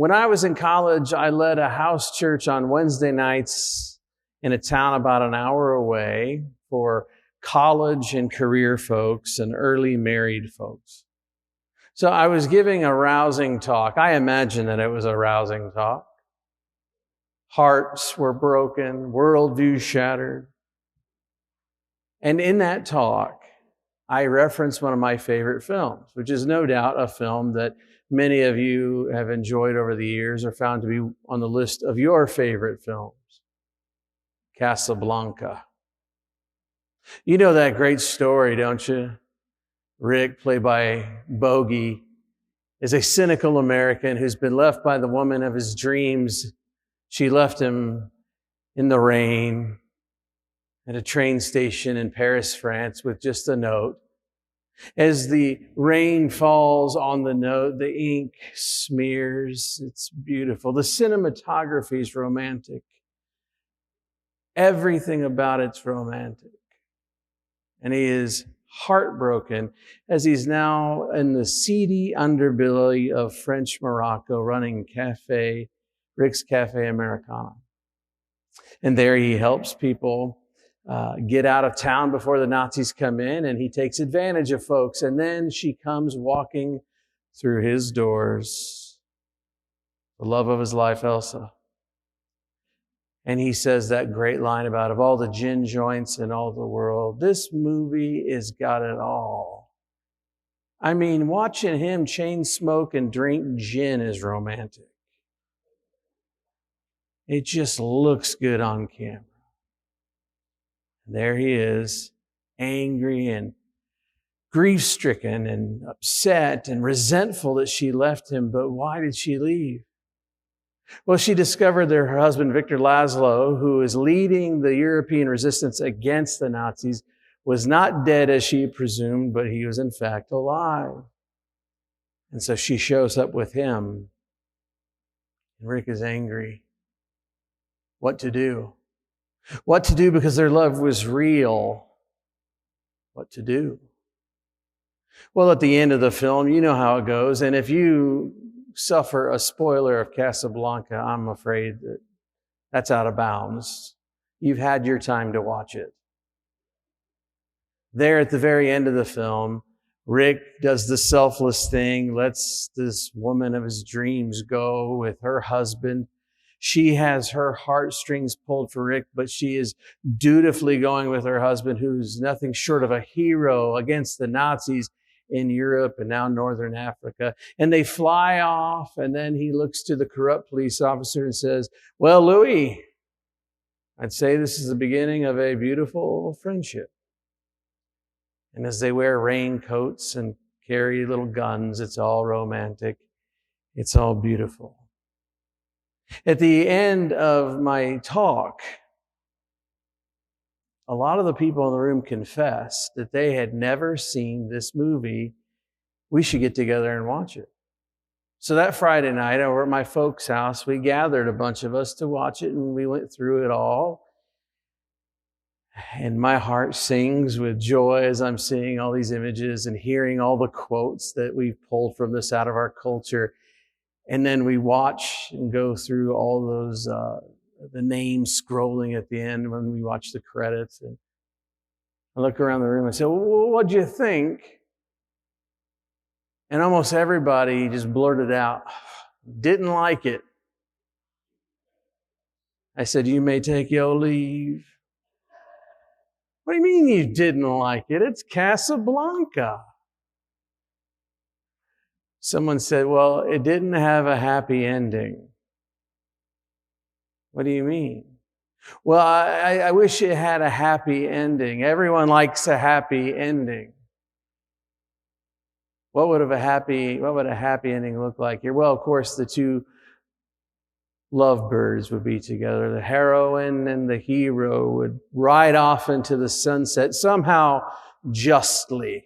When I was in college, I led a house church on Wednesday nights in a town about an hour away for college and career folks and early married folks. So I was giving a rousing talk. I imagine that it was a rousing talk. Hearts were broken, worldviews shattered. And in that talk, I referenced one of my favorite films, which is no doubt a film that many of you have enjoyed over the years or found to be on the list of your favorite films, Casablanca. You know that great story, don't you? Rick, played by Bogey, is a cynical American who's been left by the woman of his dreams. She left him in the rain at a train station in Paris, France, with just a note. As the rain falls on the note, the ink smears. It's beautiful. The cinematography is romantic. Everything about it's romantic. And he is heartbroken as he's now in the seedy underbelly of French Morocco running Rick's Cafe Americana. And there he helps people get out of town before the Nazis come in, and he takes advantage of folks. And then she comes walking through his doors, the love of his life, Elsa. And he says that great line about, of all the gin joints in all the world, this movie has got it all. I mean, watching him chain smoke and drink gin is romantic. It just looks good on camera. There he is, angry and grief-stricken and upset and resentful that she left him. But why did she leave? Well, she discovered that her husband, Victor Laszlo, who is leading the European resistance against the Nazis, was not dead as she presumed, but he was in fact alive. And so she shows up with him. And Rick is angry. What to do? What to do because their love was real? What to do? Well, at the end of the film, you know how it goes. And if you suffer a spoiler of Casablanca, I'm afraid that's out of bounds. You've had your time to watch it. There at the very end of the film, Rick does the selfless thing, lets this woman of his dreams go with her husband. She has her heartstrings pulled for Rick, but she is dutifully going with her husband, who's nothing short of a hero against the Nazis in Europe and now Northern Africa. And they fly off, and then he looks to the corrupt police officer and says, well, Louis, I'd say this is the beginning of a beautiful friendship. And as they wear raincoats and carry little guns, it's all romantic. It's all beautiful. At the end of my talk, a lot of the people in the room confessed that they had never seen this movie. We should get together and watch it. So that Friday night over at my folks' house, we gathered a bunch of us to watch it, and we went through it all. And my heart sings with joy as I'm seeing all these images and hearing all the quotes that we've pulled from this out of our culture. And then we watch and go through all those the names scrolling at the end when we watch the credits. And I look around the room and say, well, what'd you think? And almost everybody just blurted out, didn't like it. I said, you may take your leave. What do you mean you didn't like it? It's Casablanca. Someone said, well, it didn't have a happy ending. What do you mean? Well, I wish it had a happy ending. Everyone likes a happy ending. What would a happy ending look like here? Well, of course, the two lovebirds would be together. The heroine and the hero would ride off into the sunset, somehow justly.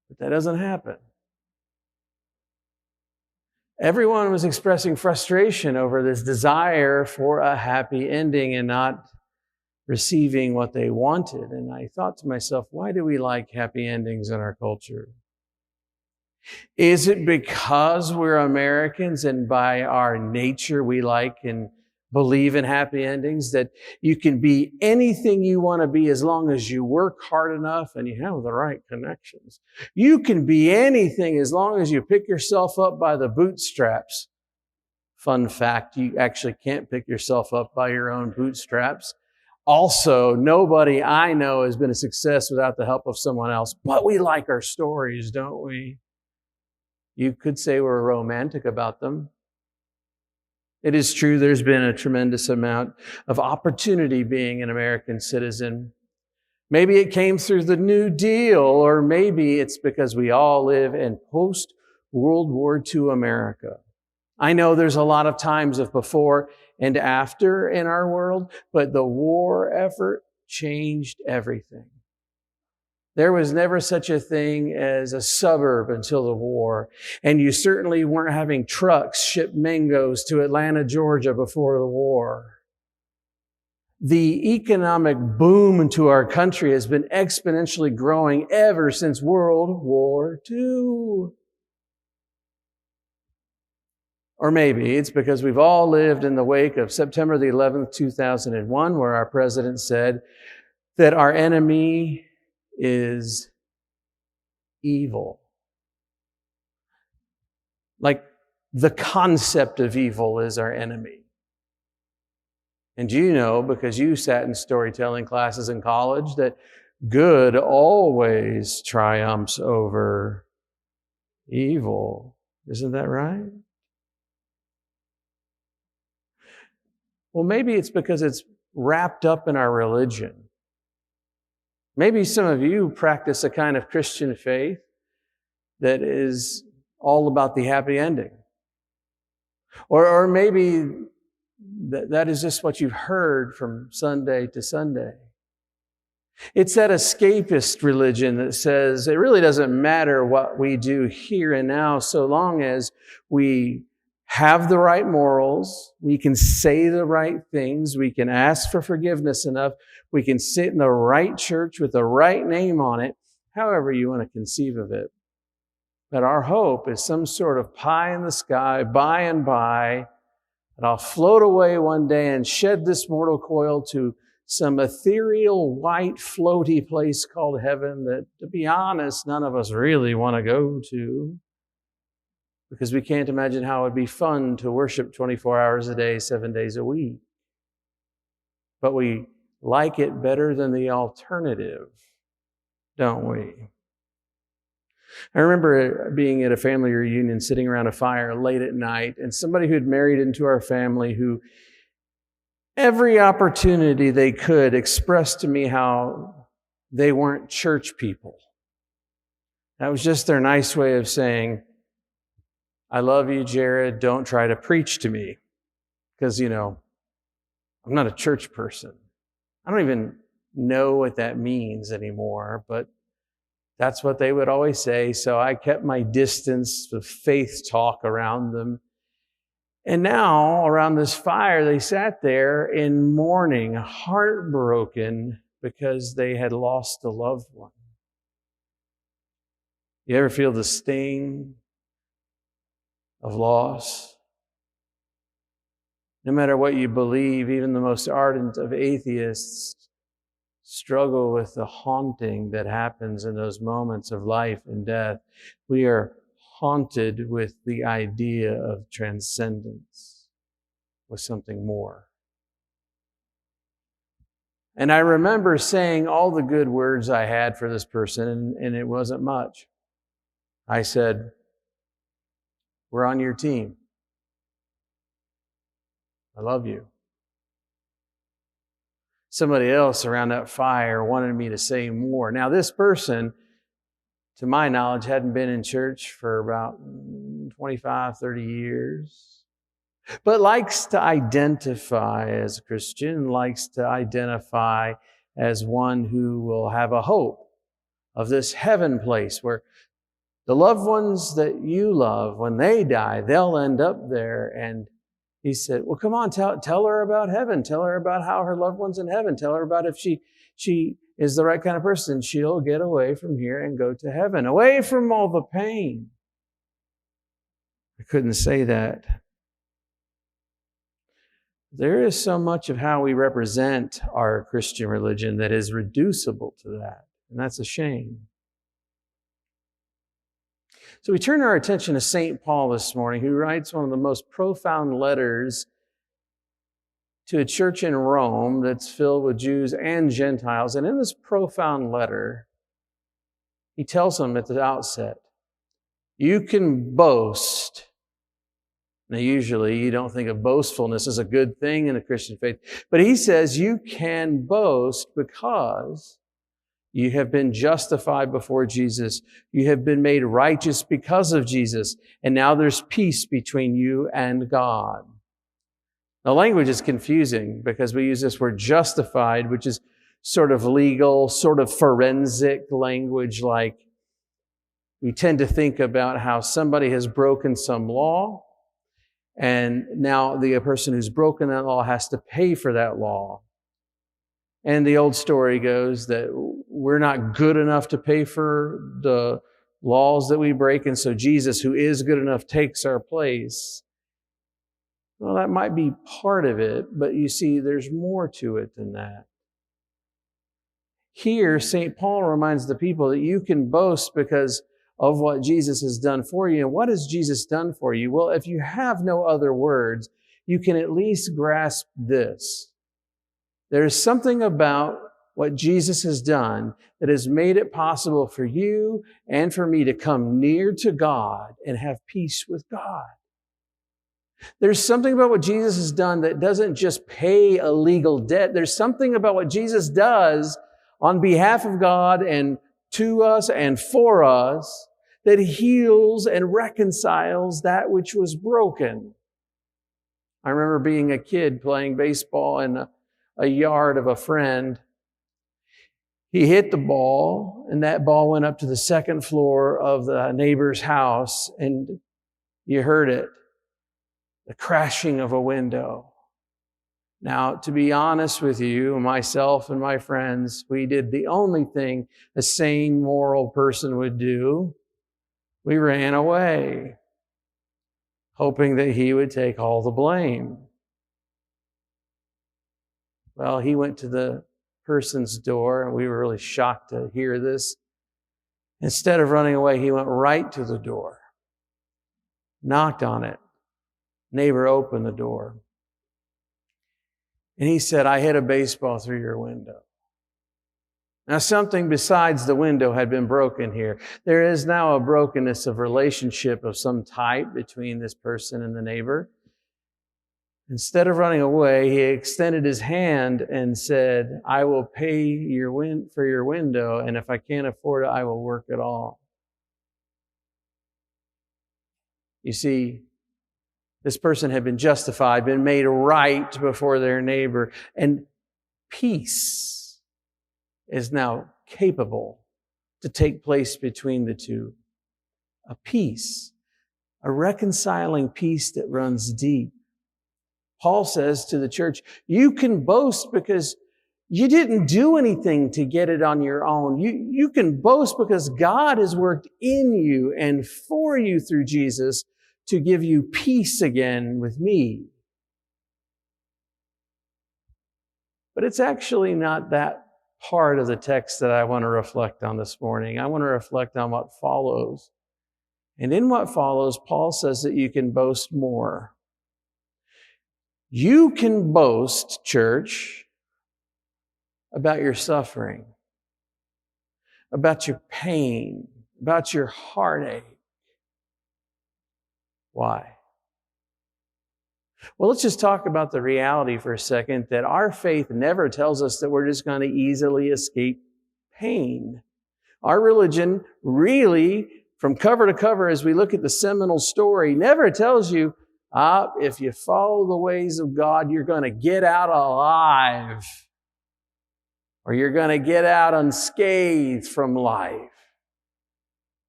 But that doesn't happen. Everyone was expressing frustration over this desire for a happy ending and not receiving what they wanted. And I thought to myself, why do we like happy endings in our culture? Is it because we're Americans and by our nature we like and believe in happy endings, that you can be anything you want to be as long as you work hard enough and you have the right connections? You can be anything as long as you pick yourself up by the bootstraps. Fun fact, you actually can't pick yourself up by your own bootstraps. Also, nobody I know has been a success without the help of someone else, but we like our stories, don't we? You could say we're romantic about them. It is true there's been a tremendous amount of opportunity being an American citizen. Maybe it came through the New Deal, or maybe it's because we all live in post-World War II America. I know there's a lot of times of before and after in our world, but the war effort changed everything. There was never such a thing as a suburb until the war, and you certainly weren't having trucks ship mangoes to Atlanta, Georgia before the war. The economic boom into our country has been exponentially growing ever since World War II. Or maybe it's because we've all lived in the wake of September the 11th, 2001, where our president said that our enemy is evil. Like the concept of evil is our enemy. And you know, because you sat in storytelling classes in college, that good always triumphs over evil. Isn't that right? Well, maybe it's because it's wrapped up in our religion. Maybe some of you practice a kind of Christian faith that is all about the happy ending. Or maybe that is just what you've heard from Sunday to Sunday. It's that escapist religion that says it really doesn't matter what we do here and now so long as we have the right morals, we can say the right things, we can ask for forgiveness enough, we can sit in the right church with the right name on it, however you want to conceive of it. But our hope is some sort of pie in the sky, by and by, that I'll float away one day and shed this mortal coil to some ethereal, white, floaty place called heaven that, to be honest, none of us really want to go to, because we can't imagine how it would be fun to worship 24 hours a day, 7 days a week. But we like it better than the alternative, don't we? I remember being at a family reunion, sitting around a fire late at night, and somebody who'd married into our family who every opportunity they could expressed to me how they weren't church people. That was just their nice way of saying, I love you, Jarrod. Don't try to preach to me. Because, I'm not a church person. I don't even know what that means anymore, but that's what they would always say. So I kept my distance of faith talk around them. And now, around this fire, they sat there in mourning, heartbroken because they had lost a loved one. You ever feel the sting of loss? No matter what you believe, even the most ardent of atheists struggle with the haunting that happens in those moments of life and death. We are haunted with the idea of transcendence, with something more. And I remember saying all the good words I had for this person, and it wasn't much. I said, we're on your team. I love you. Somebody else around that fire wanted me to say more. Now, this person, to my knowledge, hadn't been in church for about 25, 30 years, but likes to identify as a Christian, likes to identify as one who will have a hope of this heaven place where the loved ones that you love, when they die, they'll end up there. And he said, well, come on, tell her about heaven. Tell her about how her loved one's in heaven. Tell her about if she is the right kind of person, she'll get away from here and go to heaven, away from all the pain. I couldn't say that. There is so much of how we represent our Christian religion that is reducible to that, and that's a shame. So we turn our attention to St. Paul this morning, who writes one of the most profound letters to a church in Rome that's filled with Jews and Gentiles. And in this profound letter, he tells them at the outset, you can boast. Now, usually you don't think of boastfulness as a good thing in the Christian faith, but he says you can boast because you have been justified before Jesus. You have been made righteous because of Jesus. And now there's peace between you and God. The language is confusing because we use this word justified, which is sort of legal, sort of forensic language. Like we tend to think about how somebody has broken some law, and now the person who's broken that law has to pay for that law. And the old story goes that we're not good enough to pay for the laws that we break, and so Jesus, who is good enough, takes our place. Well, that might be part of it, but you see, there's more to it than that. Here, St. Paul reminds the people that you can boast because of what Jesus has done for you. And what has Jesus done for you? Well, if you have no other words, you can at least grasp this. There's something about what Jesus has done that has made it possible for you and for me to come near to God and have peace with God. There's something about what Jesus has done that doesn't just pay a legal debt. There's something about what Jesus does on behalf of God and to us and for us that heals and reconciles that which was broken. I remember being a kid playing baseball in a yard of a friend. He hit the ball, and that ball went up to the second floor of the neighbor's house, and you heard it, the crashing of a window. Now, to be honest with you, myself and my friends, we did the only thing a sane, moral person would do. We ran away, hoping that he would take all the blame. Well, he went to the person's door, and we were really shocked to hear this. Instead of running away, he went right to the door, knocked on it. Neighbor opened the door. And he said, I hit a baseball through your window. Now, something besides the window had been broken here. There is now a brokenness of relationship of some type between this person and the neighbor. Instead of running away, he extended his hand and said, I will pay for your window, and if I can't afford it, I will work it all. You see, this person had been justified, been made right before their neighbor, and peace is now capable to take place between the two. A peace, a reconciling peace that runs deep. Paul says to the church, you can boast because you didn't do anything to get it on your own. You can boast because God has worked in you and for you through Jesus to give you peace again with me. But it's actually not that part of the text that I want to reflect on this morning. I want to reflect on what follows. And in what follows, Paul says that you can boast more. You can boast, church, about your suffering, about your pain, about your heartache. Why? Well, let's just talk about the reality for a second that our faith never tells us that we're just going to easily escape pain. Our religion really, from cover to cover, as we look at the seminal story, never tells you, if you follow the ways of God, you're going to get out alive, or you're going to get out unscathed from life.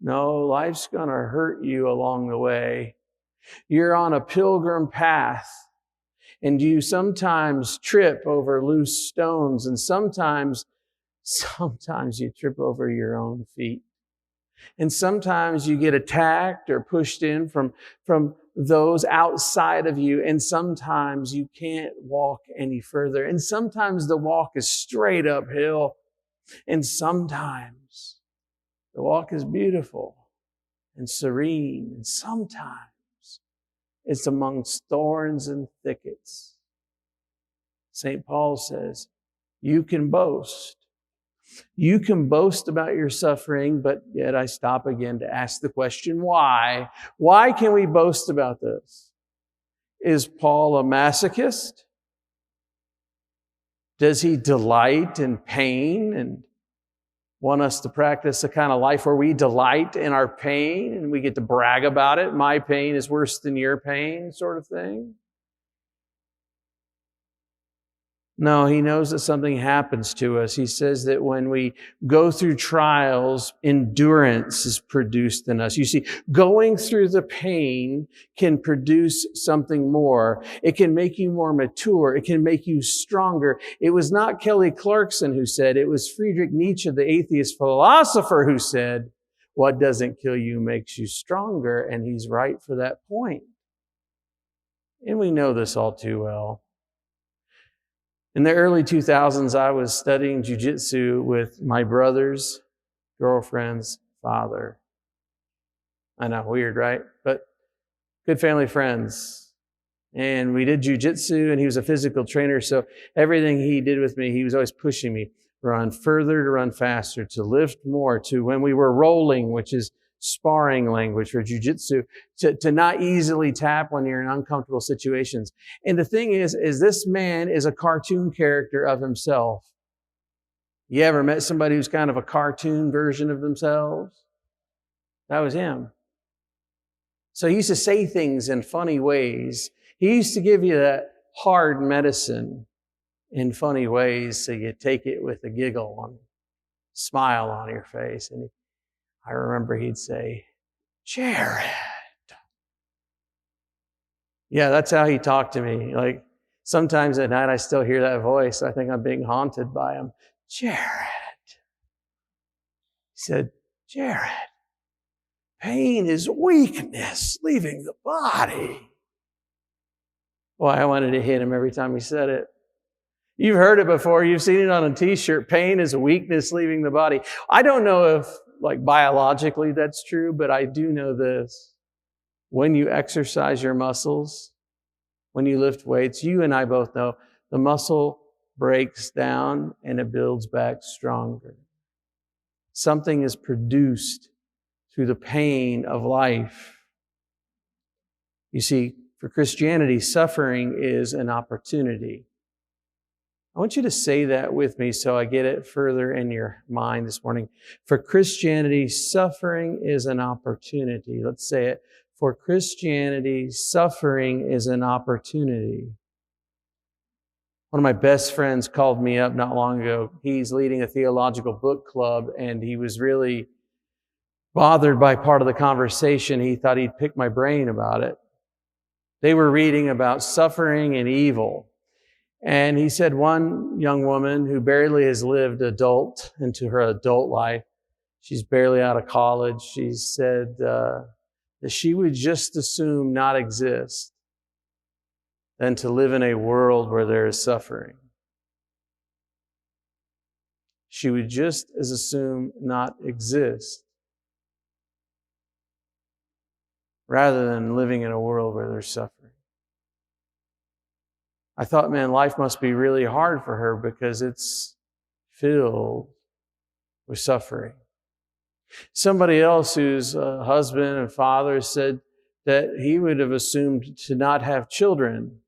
No, life's going to hurt you along the way. You're on a pilgrim path, and you sometimes trip over loose stones, and sometimes you trip over your own feet. And sometimes you get attacked or pushed in from those outside of you. And sometimes you can't walk any further. And sometimes the walk is straight uphill. And sometimes the walk is beautiful and serene. And sometimes it's amongst thorns and thickets. St. Paul says, you can boast. You can boast about your suffering, but yet I stop again to ask the question, why? Why can we boast about this? Is Paul a masochist? Does he delight in pain and want us to practice a kind of life where we delight in our pain and we get to brag about it? My pain is worse than your pain, sort of thing. No, he knows that something happens to us. He says that when we go through trials, endurance is produced in us. You see, going through the pain can produce something more. It can make you more mature. It can make you stronger. It was not Kelly Clarkson who said, it was Friedrich Nietzsche, the atheist philosopher, who said, what doesn't kill you makes you stronger. And he's right for that point. And we know this all too well. In the early 2000s, I was studying jiu-jitsu with my brother's girlfriend's father. I know, weird, right? But good family friends. And we did jiu-jitsu, and he was a physical trainer, so everything he did with me, he was always pushing me to run further, to run faster, to lift more, to when we were rolling, which is sparring language for jiu-jitsu, to not easily tap when you're in uncomfortable situations. And the thing is this man is a cartoon character of himself. You ever met somebody who's kind of a cartoon version of themselves? That was him. So he used to say things in funny ways. He used to give you that hard medicine in funny ways so you take it with a giggle and smile on your face. And I remember he'd say, Jarrod. Yeah, that's how he talked to me. Like sometimes at night I still hear that voice. I think I'm being haunted by him. Jarrod. He said, Jarrod, pain is weakness leaving the body. Boy, I wanted to hit him every time he said it. You've heard it before. You've seen it on a t-shirt. Pain is weakness leaving the body. I don't know if biologically that's true, but I do know this. When you exercise your muscles, when you lift weights, you and I both know the muscle breaks down and it builds back stronger. Something is produced through the pain of life. You see, for Christianity, suffering is an opportunity. I want you to say that with me so I get it further in your mind this morning. For Christianity, suffering is an opportunity. Let's say it. For Christianity, suffering is an opportunity. One of my best friends called me up not long ago. He's leading a theological book club, and he was really bothered by part of the conversation. He thought he'd pick my brain about it. They were reading about suffering and evil. And he said one young woman who barely has lived into her adult life, she's barely out of college, she said that she would just assume not exist than to live in a world where there is suffering. She would just as assume not exist rather than living in a world where there's suffering. I thought, man, life must be really hard for her because it's filled with suffering. Somebody else who's a husband and father said that he would have assumed to not have children.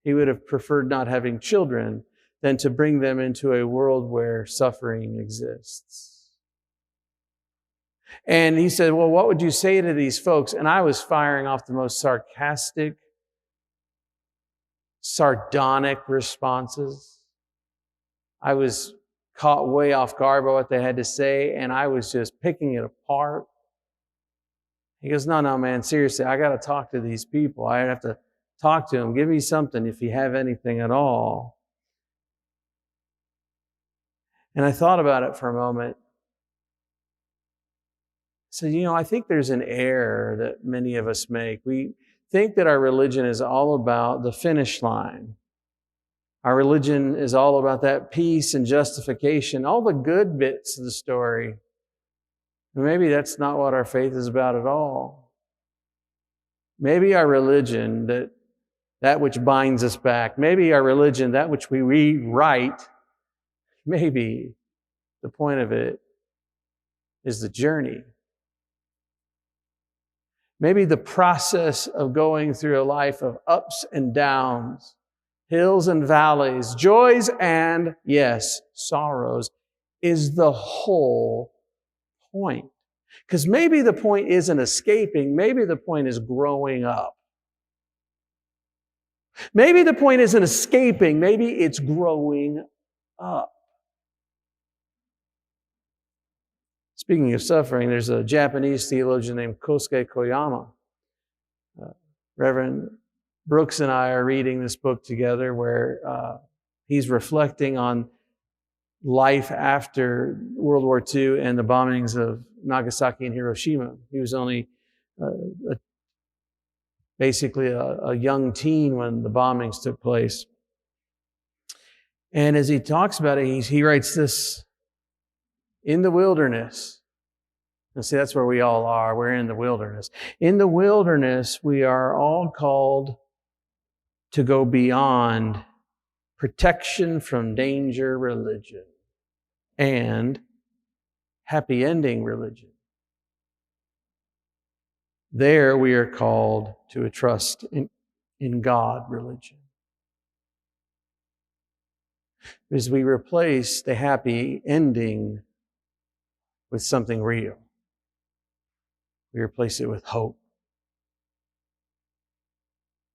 He would have preferred not having children than to bring them into a world where suffering exists. And he said, well, what would you say to these folks? And I was firing off the most sarcastic, sardonic responses. I was caught way off guard by what they had to say, and I was just picking it apart. He goes, no, man, seriously, I got to talk to these people. I have to talk to them. Give me something if you have anything at all. And I thought about it for a moment. So, I think there's an error that many of us make. We think that our religion is all about the finish line. Our religion is all about that peace and justification, all the good bits of the story. Maybe that's not what our faith is about at all. Maybe our religion, that which binds us back, maybe our religion, that which we rewrite, maybe the point of it is the journey. Maybe the process of going through a life of ups and downs, hills and valleys, joys and, yes, sorrows, is the whole point. Because maybe the point isn't escaping, maybe the point is growing up. Maybe the point isn't escaping, maybe it's growing up. Speaking of suffering, there's a Japanese theologian named Kosuke Koyama. Reverend Brooks and I are reading this book together where he's reflecting on life after World War II and the bombings of Nagasaki and Hiroshima. He was only basically a young teen when the bombings took place. And as he talks about it, he writes this, in the wilderness. And see, that's where we all are. We're in the wilderness. In the wilderness, we are all called to go beyond protection from danger religion and happy ending religion. There we are called to a trust in God religion. As we replace the happy ending with something real. We replace it with hope.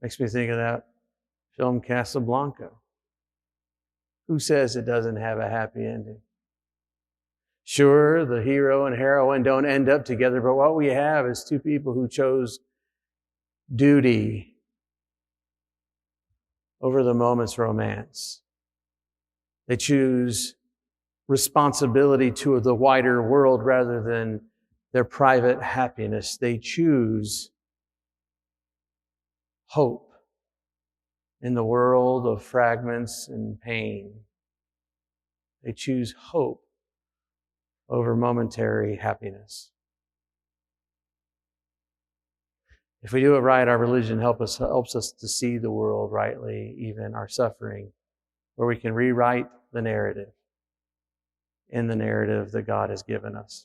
Makes me think of that film Casablanca. Who says it doesn't have a happy ending? Sure, the hero and heroine don't end up together, but what we have is two people who chose duty over the moment's romance. They choose responsibility to the wider world rather than their private happiness. They choose hope in the world of fragments and pain. They choose hope over momentary happiness. If we do it right, our religion helps us to see the world rightly, even our suffering, where we can rewrite the narrative in the narrative that God has given us.